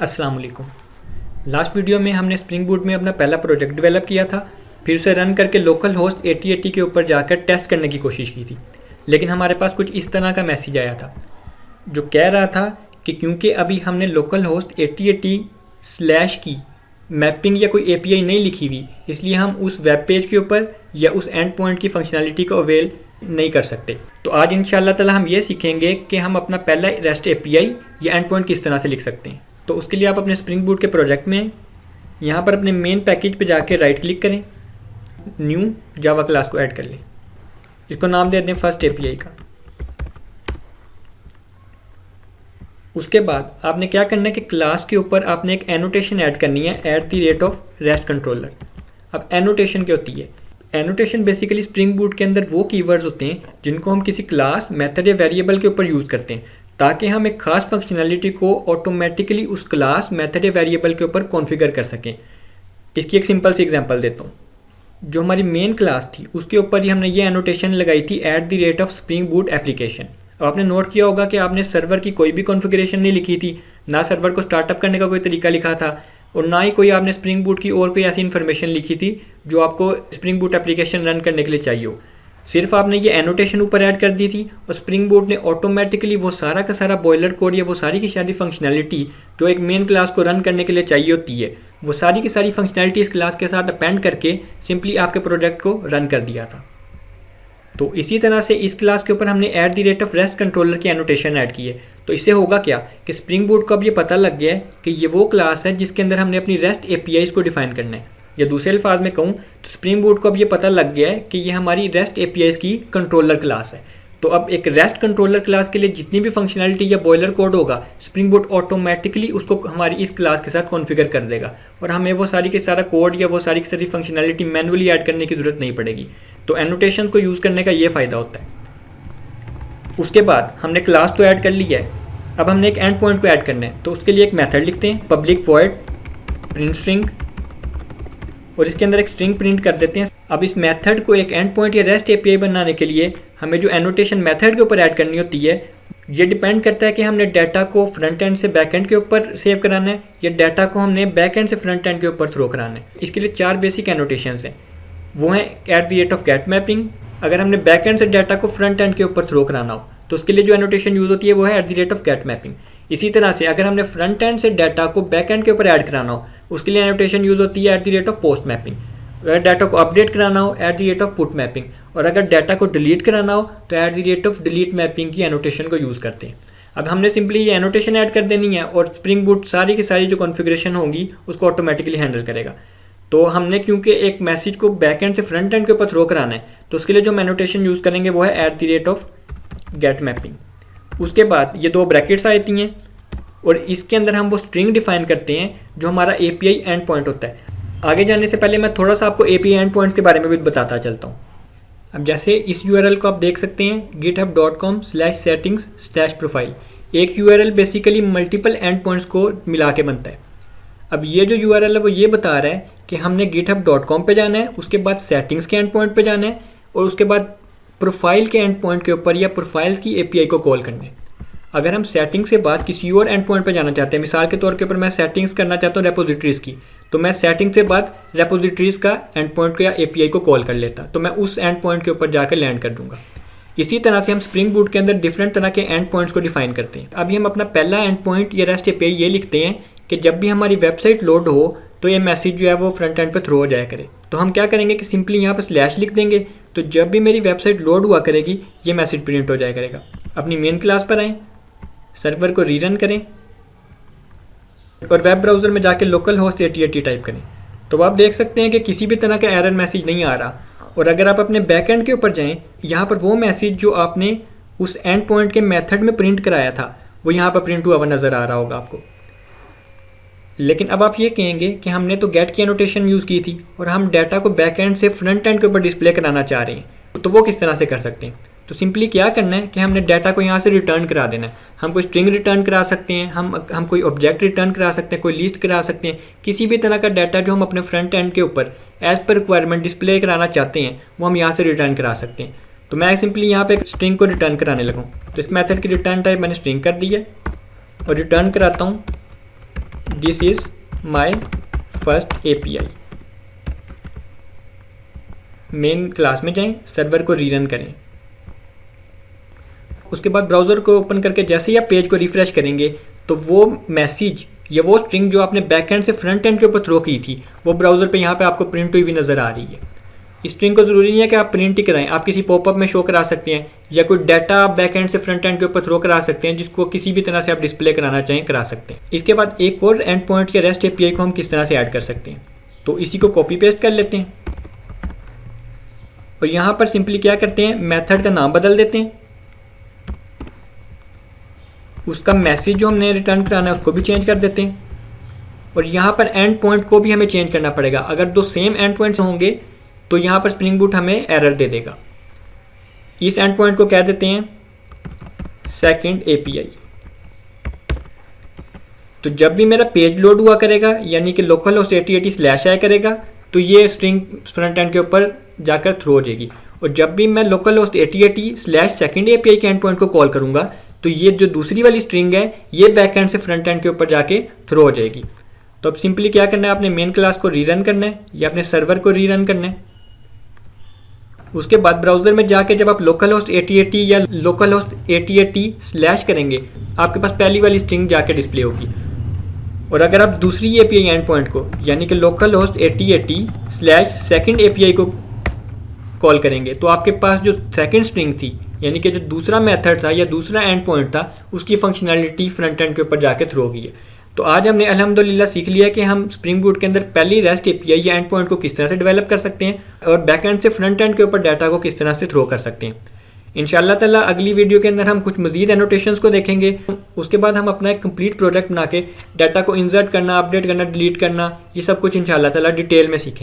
अस्सलाम वालेकुम। Last video में हमने स्प्रिंग बूट में अपना पहला प्रोजेक्ट डेवलप किया था, फिर उसे रन करके लोकल होस्ट 8080 के ऊपर जाकर टेस्ट करने की कोशिश की थी। लेकिन हमारे पास कुछ इस तरह का मैसेज आया था जो कह रहा था कि क्योंकि अभी हमने लोकल होस्ट 8080 स्लैश की मैपिंग या कोई API नहीं लिखी हुई, इसलिए हम उस वेब पेज के ऊपर या उस एंड पॉइंट की फंक्शनैलिटी को अवेल नहीं कर सकते। तो आज इंशाल्लाह ताला हम ये सीखेंगे कि हम अपना पहला रेस्ट API या एंड पॉइंट किस तरह से लिख सकते हैं। तो उसके लिए आप अपने स्प्रिंग बूट के प्रोजेक्ट में यहाँ पर अपने मेन पैकेज पे जाके राइट क्लिक करें, न्यू जावा क्लास को ऐड कर लें। इसको नाम दे दें फर्स्ट API का। उसके बाद आपने क्या करना है कि क्लास के ऊपर आपने एक एनोटेशन ऐड करनी है @REST कंट्रोलर। अब एनोटेशन क्या होती है? एनोटेशन बेसिकली स्प्रिंग बूट के अंदर वो कीवर्ड्स होते हैं जिनको हम किसी क्लास, मेथड या वेरिएबल के ऊपर यूज़ करते हैं ताकि हम एक खास फंक्शनैलिटी को ऑटोमेटिकली उस क्लास, मेथड या वेरिएबल के ऊपर कॉन्फ़िगर कर सकें। इसकी एक सिंपल सी एग्जांपल देता हूँ। जो हमारी मेन क्लास थी उसके ऊपर ही हमने ये एनोटेशन लगाई थी @Spring Boot एप्लीकेशन। अब आपने नोट किया होगा कि आपने सर्वर की कोई भी कॉन्फ़िगरेशन नहीं लिखी थी, ना सर्वर को स्टार्टअप करने का कोई तरीका लिखा था और ना ही कोई आपने स्प्रिंग बूट की और कोई ऐसी इन्फॉर्मेशन लिखी थी जो आपको स्प्रिंग बूट एप्लीकेशन रन करने के लिए चाहिए हो। सिर्फ आपने ये एनोटेशन ऊपर ऐड कर दी थी और स्प्रिंग बूट ने ऑटोमेटिकली वो सारा का सारा बॉयलर कोड या वो सारी की सारी फंक्शनैलिटी जो एक मेन क्लास को रन करने के लिए चाहिए होती है, वो सारी की सारी फंक्शनैलिटी इस क्लास के साथ अपेंड करके सिंपली आपके प्रोजेक्ट को रन कर दिया था। तो इसी तरह से इस क्लास के ऊपर हमने @REST कंट्रोलर की एनोटेशन ऐड की है। तो इससे होगा क्या कि स्प्रिंग बूट को अब ये पता लग गया है कि ये वो क्लास है जिसके अंदर हमने अपनी REST APIs को डिफाइन करना है। या दूसरे अल्फाज में कहूँ तो स्प्रिंग बूट को अब ये पता लग गया है कि ये हमारी REST APIs की कंट्रोलर क्लास है। तो अब एक REST कंट्रोलर क्लास के लिए जितनी भी फंक्शनैलिटी या बॉयलर कोड होगा, स्प्रिंग बूट ऑटोमेटिकली उसको हमारी इस क्लास के साथ कॉन्फ़िगर कर देगा और हमें वो सारी के सारा कोड या वो सारी की सारी फंक्शनैलिटी मैनुअली ऐड करने की ज़रूरत नहीं पड़ेगी। तो एनोटेशन को यूज़ करने का ये फ़ायदा होता है। उसके बाद हमने क्लास तो ऐड कर लिया है, अब हमने एक एंड पॉइंट को ऐड करना है। तो उसके लिए एक मेथड लिखते हैं पब्लिक वॉइड प्रिंट स्ट्रिंग और इसके अंदर एक स्ट्रिंग प्रिंट कर देते हैं। अब इस मेथड को एक एंड पॉइंट या REST API बनाने के लिए हमें जो एनोटेशन मेथड के ऊपर ऐड करनी होती है, ये डिपेंड करता है कि हमने डाटा को फ्रंट एंड से बैक एंड के ऊपर सेव कराना है या डाटा को हमने बैक एंड से फ्रंट एंड के ऊपर थ्रो कराना है। इसके लिए 4 बेसिक एनोटेशंस हैं। वो हैं @getMapping। अगर हमने बैक एंड से डाटा को फ्रंट एंड के ऊपर थ्रो कराना हो तो उसके लिए जो एनोटेशन यूज़ होती है वो है @getMapping। इसी तरह से अगर हमने फ्रंट एंड से डाटा को बैक एंड के ऊपर ऐड कराना हो उसके लिए एनोटेशन यूज़ होती है @PostMapping। अगर डाटा को अपडेट कराना हो @PutMapping और अगर डाटा को डिलीट कराना हो तो @DeleteMapping की एनोटेशन को यूज़ करते हैं। अब हमने सिंपली ये एनोटेशन ऐड कर देनी है और स्प्रिंग बूट सारी की सारी जो कॉन्फ़िगरेशन होगी उसको ऑटोमेटिकली हैंडल करेगा। तो हमने क्योंकि एक मैसेज को बैक एंड से फ्रंट एंड के ऊपर थ्रो कराना है तो उसके लिए जो एनोटेशन यूज़ करेंगे वो है @getMapping। उसके बाद ये 2 ब्रैकेट्स आती हैं और इसके अंदर हम वो स्ट्रिंग डिफाइन करते हैं जो हमारा API एंड पॉइंट होता है। आगे जाने से पहले मैं थोड़ा सा आपको API एंड पॉइंट्स के बारे में भी बताता चलता हूँ। अब जैसे इस URL को आप देख सकते हैं github.com/settings/profile। एक URL basically multiple and points को मिला के बनता है। अब ये जो URL है वो ये बता रहा है कि हमने github.com पे जाना है, उसके बाद सेटिंग्स के एंड पॉइंट पे जाना है और उसके बाद प्रोफाइल के एंड पॉइंट के ऊपर या प्रोफाइल्स की API को कॉल करना है। अगर हम सेटिंग्स के बाद किसी और एंड पॉइंट पे जाना चाहते हैं, मिसाल के तौर के ऊपर मैं सेटिंग्स करना चाहता हूँ रेपोजिटरीज़ की, तो मैं सेटिंग्स के बाद रेपोजिटरीज़ का एंड पॉइंट को या API को कॉल कर लेता, तो मैं उस एंड पॉइंट के ऊपर जाकर लैंड कर दूंगा। इसी तरह से हम स्प्रिंग बूट के अंदर डिफरेंट तरह के एंड पॉइंट्स को डिफाइन करते हैं। अभी हम अपना पहला एंड पॉइंट या REST API ये लिखते हैं कि जब भी हमारी वेबसाइट लोड हो तो ये मैसेज जो है वो फ्रंट एंड पे थ्रो हो जाया करे। तो हम क्या करेंगे कि सिंपली यहाँ पर स्लैश लिख देंगे, तो जब भी मेरी वेबसाइट लोड हुआ करेगी ये मैसेज प्रिंट हो जाया करेगा। अपनी मेन क्लास पर आएँ, सर्वर को रीरन करें और वेब ब्राउज़र में जाके लोकल होस्ट 8080 टाइप करें। तो आप देख सकते हैं कि किसी भी तरह का एरर मैसेज नहीं आ रहा। और अगर आप अपने बैक एंड के ऊपर जाएँ, यहाँ पर वो मैसेज जो आपने उस एंड पॉइंट के मेथड में प्रिंट कराया था वो यहाँ पर प्रिंट हुआ नज़र आ रहा होगा आपको। लेकिन अब आप ये कहेंगे कि हमने तो गेट की एनोटेशन यूज़ की थी और हम डाटा को बैक एंड से फ्रंट एंड के ऊपर डिस्प्ले कराना चाह रहे हैं, तो वो किस तरह से कर सकते हैं? तो सिंपली क्या करना है कि हमने डाटा को यहाँ से रिटर्न करा देना है। हम कोई स्ट्रिंग रिटर्न करा सकते हैं, हम कोई ऑब्जेक्ट रिटर्न करा सकते हैं, कोई लिस्ट करा सकते हैं। किसी भी तरह का डाटा जो हम अपने फ्रंट एंड के ऊपर एज़ पर रिक्वायरमेंट डिस्प्ले कराना चाहते हैं वो हम यहाँ से रिटर्न करा सकते हैं। तो मैं सिंपली यहाँ पे एक स्ट्रिंग को रिटर्न कराने लगूँ, तो इस मेथड की रिटर्न टाइप मैंने स्ट्रिंग कर दी है और रिटर्न कराता हूँ this is my first API। Main class में जाएं, सर्वर को रीरन करें। उसके बाद ब्राउज़र को ओपन करके जैसे ही आप पेज को रिफ़्रेश करेंगे तो वो मैसेज या वो स्ट्रिंग जो आपने बैक एंड से फ्रंट एंड के ऊपर थ्रो की थी वो ब्राउज़र पे यहाँ पे आपको प्रिंट हुई भी नज़र आ रही है। इस स्ट्रिंग को ज़रूरी नहीं है कि आप प्रिंट ही कराएं, आप किसी पॉपअप में शो करा सकते हैं या कोई डाटा आप बैक एंड से फ्रंट एंड के ऊपर थ्रो करा सकते हैं, जिसको किसी भी तरह से आप डिस्प्ले कराना चाहें करा सकते हैं। इसके बाद एक और एंड पॉइंट या रेस्ट API को हम किस तरह से ऐड कर सकते हैं, तो इसी को कॉपी पेस्ट कर लेते हैं और यहाँ पर सिंपली क्या करते हैं, मेथड का नाम बदल देते हैं, उसका मैसेज जो हमने रिटर्न कराना है उसको भी चेंज कर देते हैं और यहाँ पर एंड पॉइंट को भी हमें चेंज करना पड़ेगा। अगर दो सेम एंड पॉइंट्स होंगे तो यहाँ पर स्प्रिंग बूट हमें एरर दे देगा। इस एंड पॉइंट को कह देते हैं सेकंड API। तो जब भी मेरा पेज लोड हुआ करेगा यानी कि लोकल होस्ट 8080 आया करेगा तो ये स्ट्रिंग फ्रंट एंड के ऊपर जाकर थ्रो हो जाएगी और जब भी मैं लोकल होस्ट 8080 सेकंड API के एंड पॉइंट को कॉल करूँगा तो ये जो दूसरी वाली स्ट्रिंग है ये बैक एंड से फ्रंट एंड के ऊपर जाके थ्रो हो जाएगी। तो अब सिंपली क्या करना है, अपने मेन क्लास को रीरन करना है या अपने सर्वर को रीरन करना है। उसके बाद ब्राउज़र में जाके जब आप लोकल होस्ट 8080 या लोकल होस्ट 8080 करेंगे आपके पास पहली वाली स्ट्रिंग जाके डिस्प्ले होगी और अगर आप दूसरी API एंड पॉइंट को यानी कि लोकल होस्ट 8080 सेकंड API को कॉल करेंगे तो आपके पास जो सेकंड स्ट्रिंग थी यानी कि जो दूसरा मेथड था या दूसरा एंड पॉइंट था उसकी फंक्शनैलिटी फ्रंट एंड के ऊपर जाके थ्रो होगी है। तो आज हमने अल्हम्दुलिल्लाह सीख लिया कि हम स्प्रिंग बूट के अंदर पहली रेस्ट API या एंड पॉइंट को किस तरह से डेवलप कर सकते हैं और बैक एंड से फ्रंट एंड के ऊपर डाटा को किस तरह से थ्रो कर सकते हैं। इंशाल्लाह ताला अगली वीडियो के अंदर हम कुछ मजीद एनोटेशंस को देखेंगे। उसके बाद हम अपना एक कंप्लीट प्रोजेक्ट बना के डाटा को इंसर्ट करना, अपडेट करना, डिलीट करना, ये सब कुछ इंशाल्लाह ताला डिटेल में सीखेंगे।